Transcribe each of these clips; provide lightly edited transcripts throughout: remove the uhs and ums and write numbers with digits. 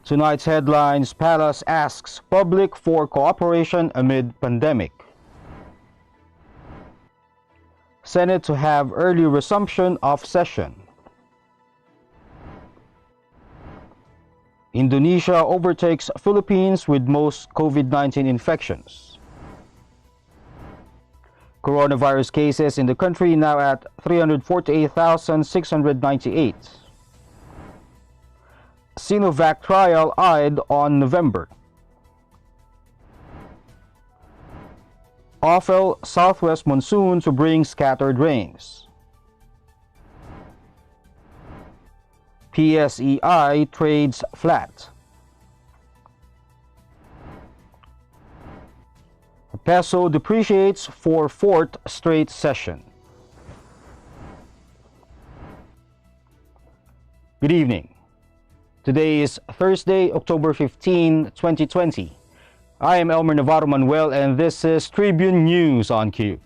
Tonight's headlines: Palace asks public for cooperation amid pandemic. Senate to have early resumption of session. Indonesia overtakes Philippines with most COVID-19 infections. Coronavirus cases in the country now at 348,698. Sinovac trial eyed on November. Ofel southwest monsoon to bring scattered rains. PSEi trades flat. Peso depreciates for fourth straight session. Good evening. Today is Thursday, October 15, 2020. I am Elmer Navarro Manuel and this is Tribune News on Cue.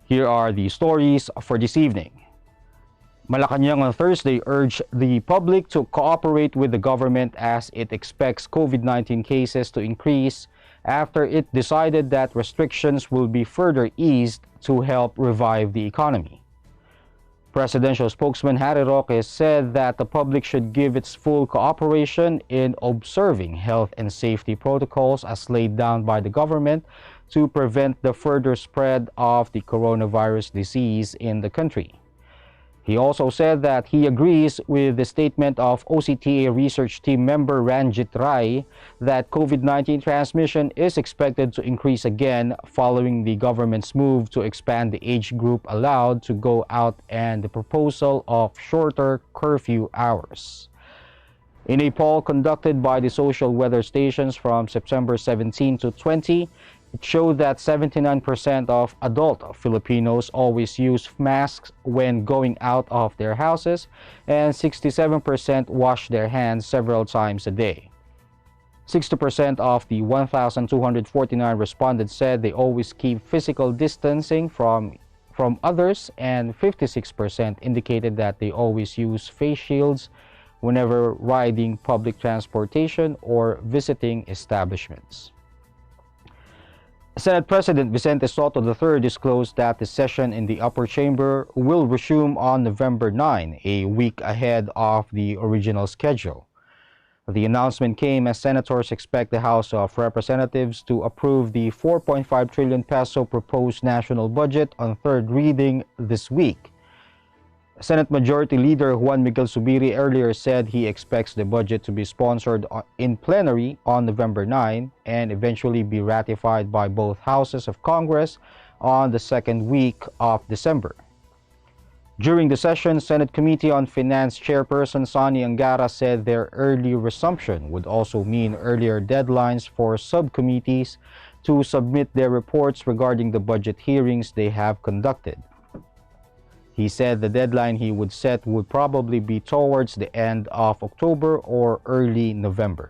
Here are the stories for this evening. Malacanang on Thursday urged the public to cooperate with the government as it expects COVID-19 cases to increase after it decided that restrictions will be further eased to help revive the economy. Presidential spokesman Harry Roque said that the public should give its full cooperation in observing health and safety protocols as laid down by the government to prevent the further spread of the coronavirus disease in the country. He also said that he agrees with the statement of OCTA research team member Ranjit Rai that COVID-19 transmission is expected to increase again following the government's move to expand the age group allowed to go out and the proposal of shorter curfew hours. In a poll conducted by the social weather stations from September 17 to 20, it showed that 79% of adult Filipinos always use masks when going out of their houses and 67% wash their hands several times a day. 60% of the 1,249 respondents said they always keep physical distancing from others, and 56% indicated that they always use face shields whenever riding public transportation or visiting establishments. Senate President Vicente Soto III disclosed that the session in the upper chamber will resume on November 9, a week ahead of the original schedule. The announcement came as senators expect the House of Representatives to approve the 4.5 trillion peso proposed national budget on third reading this week. Senate Majority Leader Juan Miguel Zubiri earlier said he expects the budget to be sponsored in plenary on November 9 and eventually be ratified by both houses of Congress on the second week of December. During the session, Senate Committee on Finance Chairperson Sonny Angara said their early resumption would also mean earlier deadlines for subcommittees to submit their reports regarding the budget hearings they have conducted. He said the deadline he would set would probably be towards the end of October or early November.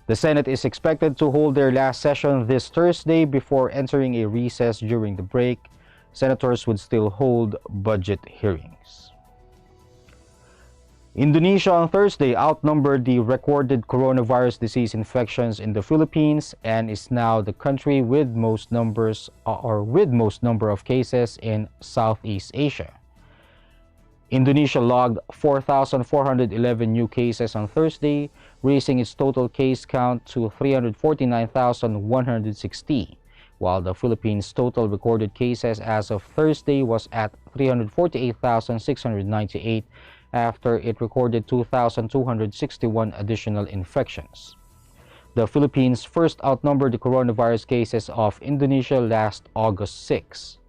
The Senate is expected to hold their last session this Thursday before entering a recess during the break. Senators would still hold budget hearings. Indonesia on Thursday outnumbered the recorded coronavirus disease infections in the Philippines and is now the country with most number of cases in Southeast Asia. Indonesia logged 4,411 new cases on Thursday, raising its total case count to 349,160, while the Philippines' total recorded cases as of Thursday was at 348,698 after it recorded 2,261 additional infections. The Philippines first outnumbered the coronavirus cases of Indonesia last August 6.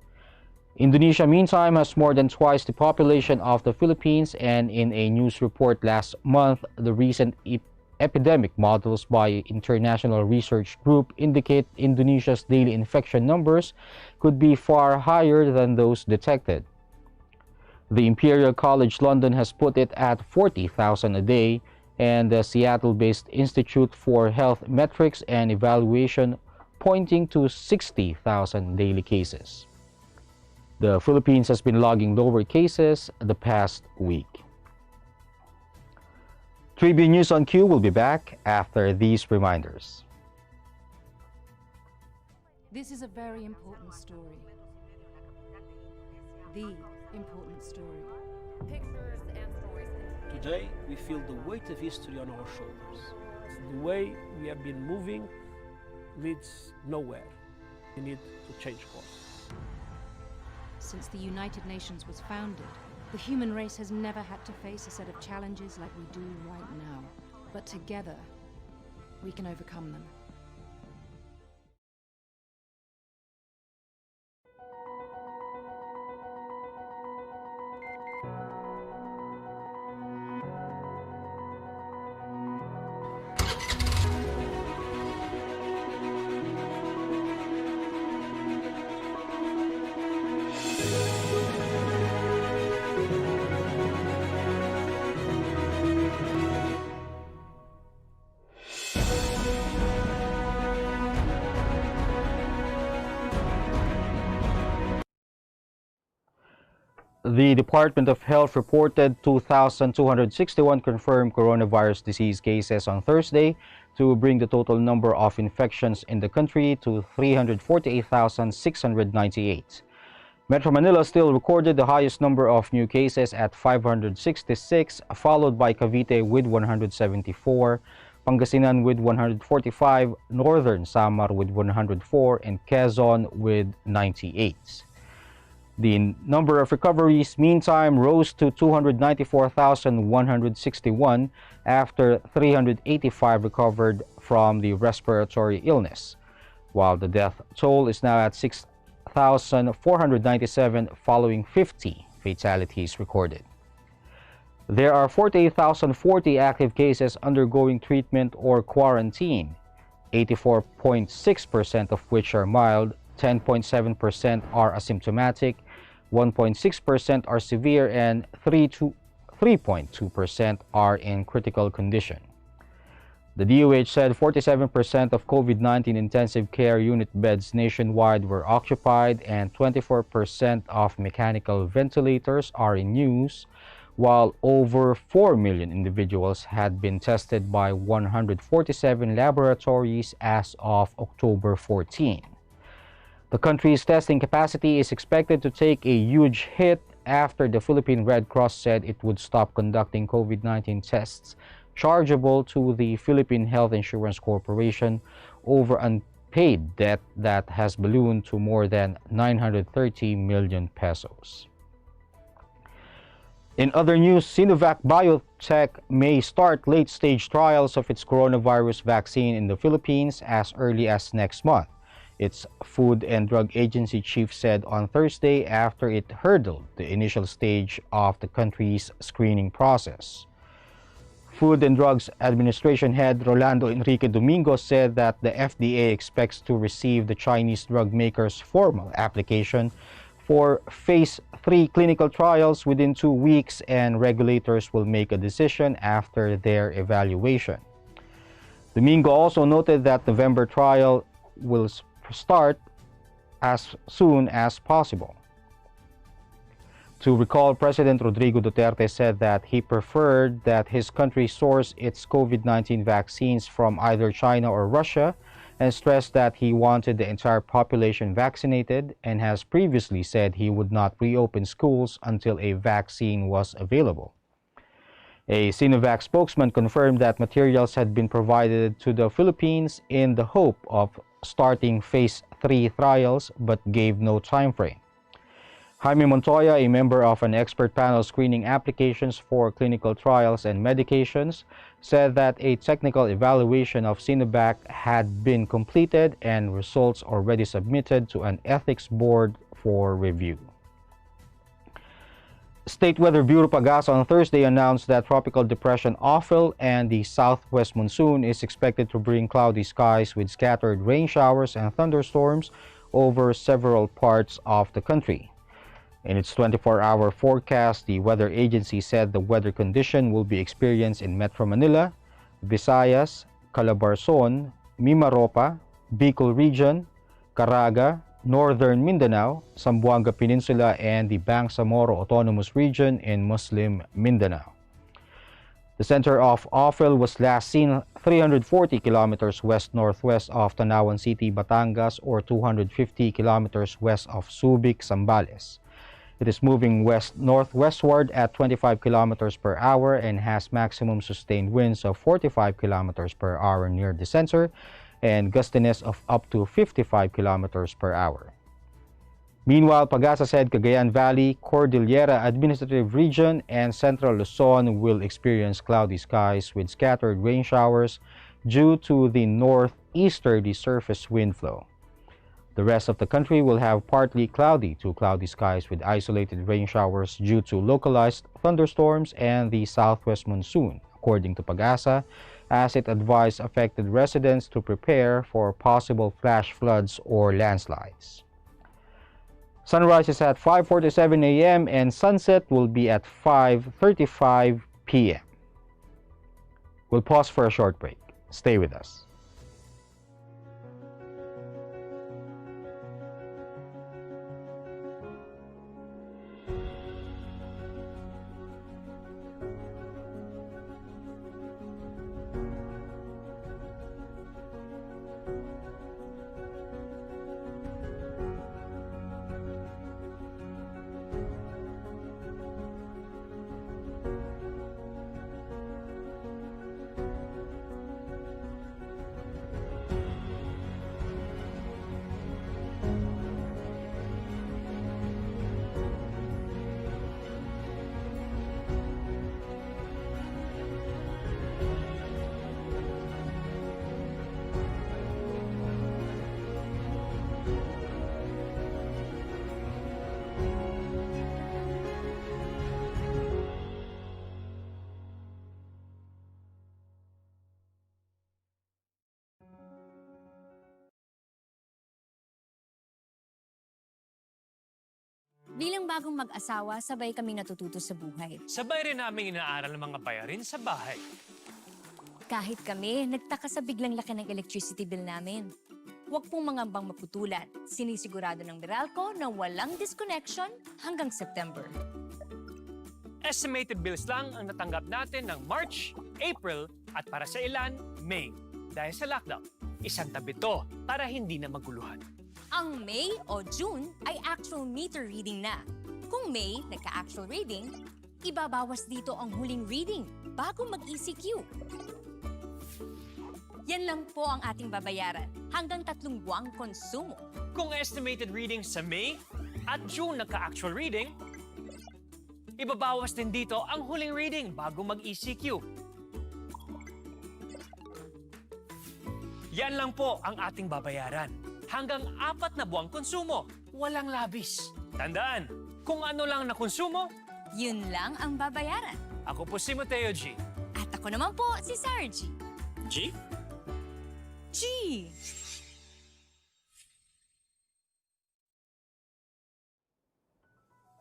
Indonesia, meantime, has more than twice the population of the Philippines, and in a news report last month, the recent epidemic models by international research group indicate Indonesia's daily infection numbers could be far higher than those detected. The Imperial College London has put it at 40,000 a day, and the Seattle-based Institute for Health Metrics and Evaluation pointing to 60,000 daily cases. The Philippines has been logging lower cases the past week. Tribune News on Q will be back after these reminders. This is a very important story. The important story. Pictures and stories. Today, we feel the weight of history on our shoulders. The way we have been moving leads nowhere. We need to change course. Since the United Nations was founded, the human race has never had to face a set of challenges like we do right now. But together, we can overcome them. The Department of Health reported 2,261 confirmed coronavirus disease cases on Thursday to bring the total number of infections in the country to 348,698. Metro Manila still recorded the highest number of new cases at 566, followed by Cavite with 174, Pangasinan with 145, Northern Samar with 104, and Quezon with 98. The number of recoveries, meantime, rose to 294,161 after 385 recovered from the respiratory illness, while the death toll is now at 6,497 following 50 fatalities recorded. There are 48,040 active cases undergoing treatment or quarantine, 84.6% of which are mild, 10.7% are asymptomatic, 1.6% are severe, and 3.2% are in critical condition. The DOH said 47% of COVID-19 intensive care unit beds nationwide were occupied and 24% of mechanical ventilators are in use, while over 4 million individuals had been tested by 147 laboratories as of October 14. The country's testing capacity is expected to take a huge hit after the Philippine Red Cross said it would stop conducting COVID-19 tests chargeable to the Philippine Health Insurance Corporation over unpaid debt that has ballooned to more than 930 million pesos. In other news, Sinovac Biotech may start late-stage trials of its coronavirus vaccine in the Philippines as early as next month, its Food and Drug Agency chief said on Thursday after it hurdled the initial stage of the country's screening process. Food and Drugs Administration head Rolando Enrique Domingo said that the FDA expects to receive the Chinese drug maker's formal application for Phase 3 clinical trials within 2 weeks, and regulators will make a decision after their evaluation. Domingo also noted that the November trial will start as soon as possible. To recall, President Rodrigo Duterte said that he preferred that his country source its COVID-19 vaccines from either China or Russia, and stressed that he wanted the entire population vaccinated, and has previously said he would not reopen schools until a vaccine was available. A Sinovac spokesman confirmed that materials had been provided to the Philippines in the hope of starting Phase 3 trials, but gave no time frame. Jaime Montoya, a member of an expert panel screening applications for clinical trials and medications, said that a technical evaluation of Sinovac had been completed and results already submitted to an ethics board for review. State Weather Bureau Pagas on Thursday announced that Tropical Depression Ofel and the southwest monsoon is expected to bring cloudy skies with scattered rain showers and thunderstorms over several parts of the country. In its 24-hour forecast, the weather agency said the weather condition will be experienced in Metro Manila, Visayas, Calabarzon, Mimaropa, Bicol Region, Caraga, Northern Mindanao, Zamboanga Peninsula, and the Bangsamoro Autonomous Region in Muslim Mindanao. The center of Ofel was last seen 340 kilometers west-northwest of Tanawan City, Batangas, or 250 kilometers west of Subic, Zambales. It is moving west-northwestward at 25 kilometers per hour and has maximum sustained winds of 45 kilometers per hour near the center and gustiness of up to 55 kilometers per hour. Meanwhile, Pag-asa said Cagayan Valley, Cordillera Administrative Region, and Central Luzon will experience cloudy skies with scattered rain showers due to the northeasterly surface wind flow. The rest of the country will have partly cloudy to cloudy skies with isolated rain showers due to localized thunderstorms and the southwest monsoon, according to Pag-asa, as it advised affected residents to prepare for possible flash floods or landslides. Sunrise is at 5:47 a.m. and sunset will be at 5:35 p.m. We'll pause for a short break. Stay with us. Bilang bagong mag-asawa, sabay kami natututo sa buhay. Sabay rin namin inaaral ng mga bayarin sa bahay. Kahit kami, nagtaka sa biglang laki ng electricity bill namin. Huwag pong mangambang maputulan. Sinisigurado ng Meralco na walang disconnection hanggang September. Estimated bills lang ang natanggap natin ng March, April at para sa ilan, May. Dahil sa lockdown, isang tabi to para hindi na maguluhan. Ang May o June ay actual meter reading na. Kung May nagka-actual reading, ibabawas dito ang huling reading bago mag-ECQ. Yan lang po ang ating babayaran hanggang 3 buwang konsumo. Kung estimated reading sa May at June nagka-actual reading, ibabawas din dito ang huling reading bago mag-ECQ. Yan lang po ang ating babayaran. Hanggang 4 na buwang konsumo, walang labis. Tandaan, kung ano lang na konsumo, Yun lang ang babayaran. ako po si Mateo G. At ako naman po si Sarge. G? G!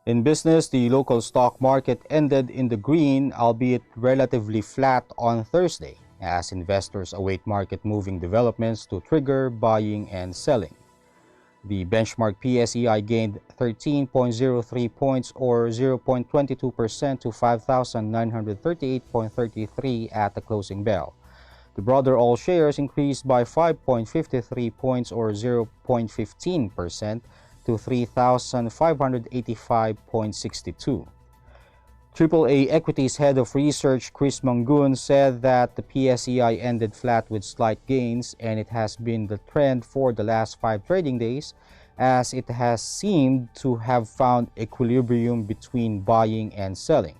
In business, the local stock market ended in the green, albeit relatively flat on Thursday, as investors await market-moving developments to trigger buying and selling. The benchmark PSEi gained 13.03 points or 0.22% to 5,938.33 at the closing bell. The broader all shares increased by 5.53 points or 0.15% to 3,585.62. AAA Equities Head of Research Chris Mangun said that the PSEi ended flat with slight gains, and it has been the trend for the last 5 trading days, as it has seemed to have found equilibrium between buying and selling.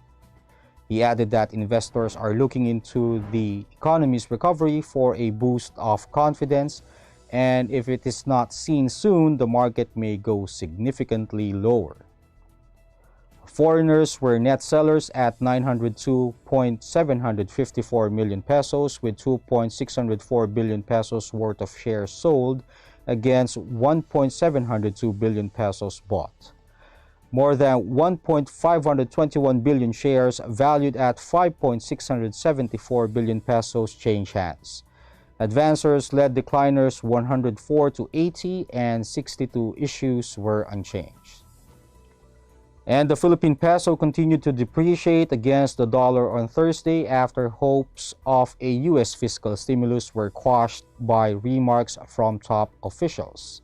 He added that investors are looking into the economy's recovery for a boost of confidence, and if it is not seen soon, the market may go significantly lower. Foreigners were net sellers at 902.754 million pesos, with 2.604 billion pesos worth of shares sold against 1.702 billion pesos bought. More than 1.521 billion shares valued at 5.674 billion pesos changed hands. Advancers led decliners 104 to 80, and 62 issues were unchanged. And the Philippine peso continued to depreciate against the dollar on Thursday after hopes of a U.S. fiscal stimulus were quashed by remarks from top officials.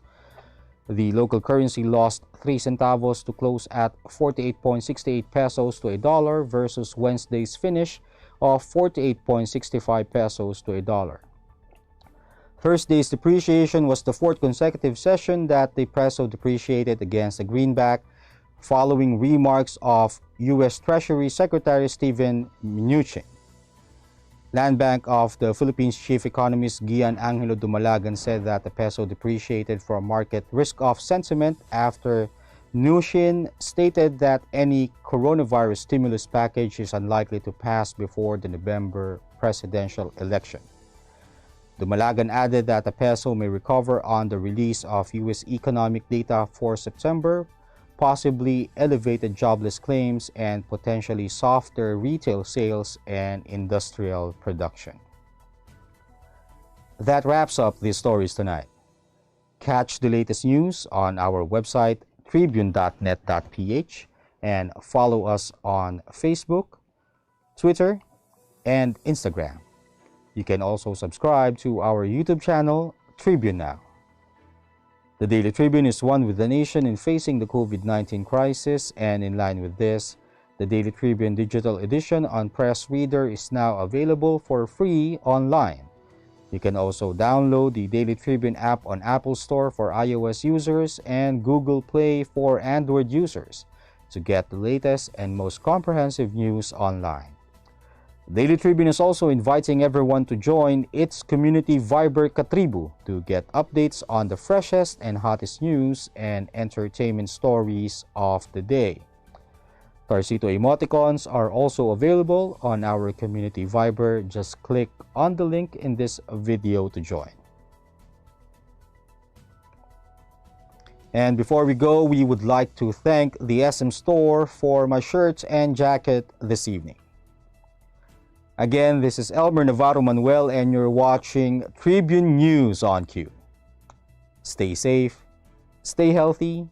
The local currency lost 3 centavos to close at 48.68 pesos to a dollar versus Wednesday's finish of 48.65 pesos to a dollar. Thursday's depreciation was the fourth consecutive session that the peso depreciated against the greenback, following remarks of U.S. Treasury Secretary Steven Mnuchin. Land Bank of the Philippines Chief Economist Gian Angelo Dumalagan said that the peso depreciated from market risk-off sentiment after Mnuchin stated that any coronavirus stimulus package is unlikely to pass before the November presidential election. Dumalagan added that the peso may recover on the release of U.S. economic data for September, possibly elevated jobless claims, and potentially softer retail sales and industrial production. That wraps up these stories tonight. Catch the latest news on our website, tribune.net.ph, and follow us on Facebook, Twitter, and Instagram. You can also subscribe to our YouTube channel, Tribune Now. The Daily Tribune is one with the nation in facing the COVID-19 crisis, and in line with this, the Daily Tribune Digital Edition on Press Reader is now available for free online. You can also download the Daily Tribune app on Apple Store for iOS users and Google Play for Android users to get the latest and most comprehensive news online. Daily Tribune is also inviting everyone to join its community Viber Katribu to get updates on the freshest and hottest news and entertainment stories of the day. Tarsito emoticons are also available on our community Viber. Just click on the link in this video to join. And before we go, we would like to thank the SM Store for my shirt and jacket this evening. Again, this is Elmer Navarro Manuel, and you're watching Tribune News on Cue. Stay safe, stay healthy,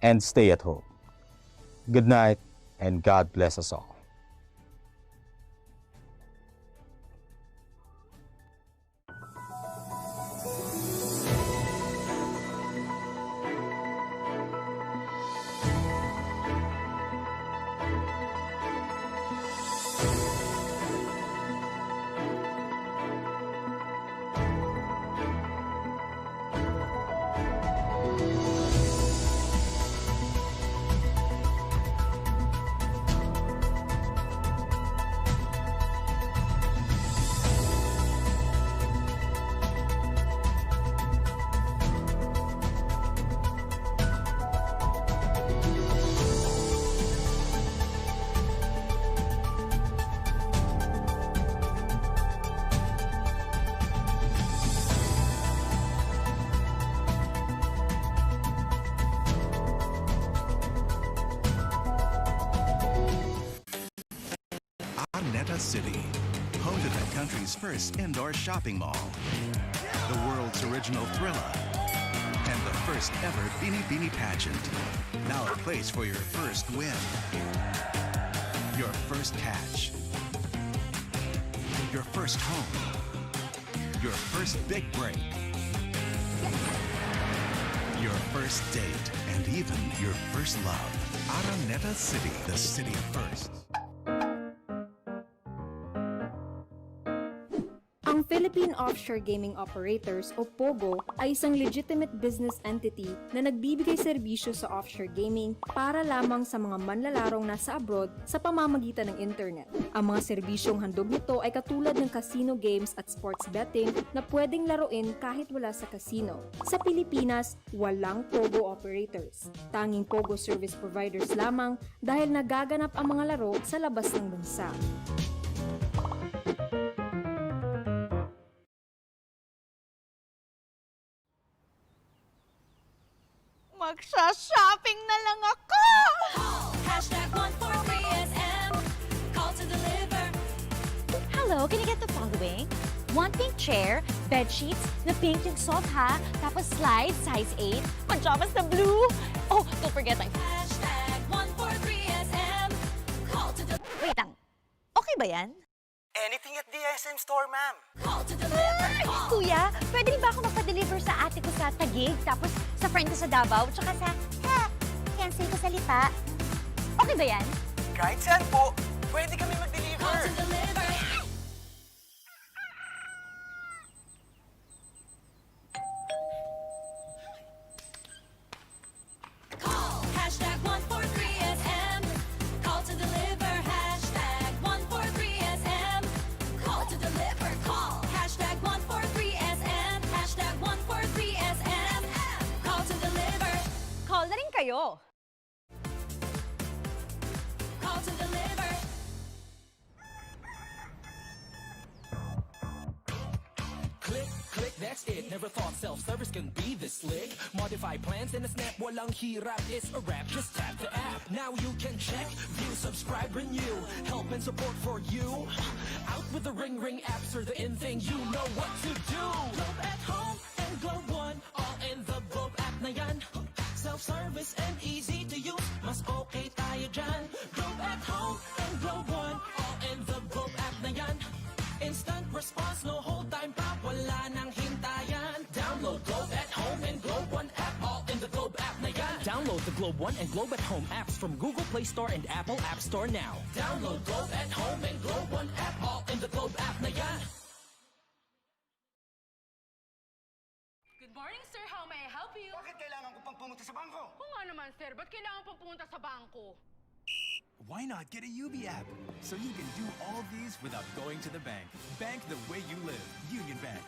and stay at home. Good night, and God bless us all. City, home to the country's first indoor shopping mall, the world's original Thrilla, and the first ever Bini Bini pageant. Now a place for your first win, your first catch, your first home, your first big break, your first date, and even your first love. Araneta City, the city of firsts. Ang Philippine Offshore Gaming Operators o POGO ay isang legitimate business entity na nagbibigay serbisyo sa offshore gaming para lamang sa mga manlalarong nasa abroad sa pamamagitan ng internet. Ang mga serbisyong handog nito ay katulad ng casino games at sports betting na pwedeng laruin kahit wala sa casino. Sa Pilipinas, walang POGO operators. Tanging POGO service providers lamang dahil nagaganap ang mga laro sa labas ng bansa. Magsha-shopping na lang ako! Hashtag 143SM. Call to deliver. Hello, can I get the following? One pink chair, bed sheets, na pink yung soft ha, tapos slide, size 8, pajamas na blue. Oh, don't forget my hashtag 143 ba yan? Anything at the SM store, ma'am. Kuya, pwede rin ba ako magpa-deliver sa ate ko sa Taguig, tapos sa friend ko sa Davao, tsaka sa, cancel ko sa Lipa? Okay ba yan? Kahit saan po, pwede kami mag-deliver. #143SM. Call to deliver. #143SM. Call to deliver. Call. #143SM. #143SM. Call to deliver. Call na rin kayo. Call to deliver. Click, click, that's it. Never thought self-service can be this slick. Modify plans in a snap, walang hirap. It's a wrap, just tap the app. Now you can check, view, subscribe, renew. Help and support for you. Out with the Ring Ring apps are the in thing. You know what to do. Globe at home and Globe One, all in the Globe app na yan. Self-service and easy to use. Mas okay tayo dyan. Globe at home and Globe One, all in the Globe app na yan. Instant response, no hold time pa, wala nang hintayan. Download Globe at Home and Globe One app, all in the Globe app na yan. Download the Globe One and Globe at Home apps from Google Play Store and Apple App Store now. Download Globe at Home and Globe One app, all in the Globe app na yan. Good morning, sir. How may I help you? Bakit kailangan ko pang pumunta sa bangko? Oo nga naman, sir. Ba't kailangan pang pumunta sa bangko? Why not get a UB app so you can do all these without going to the bank? Bank the way you live. Union Bank.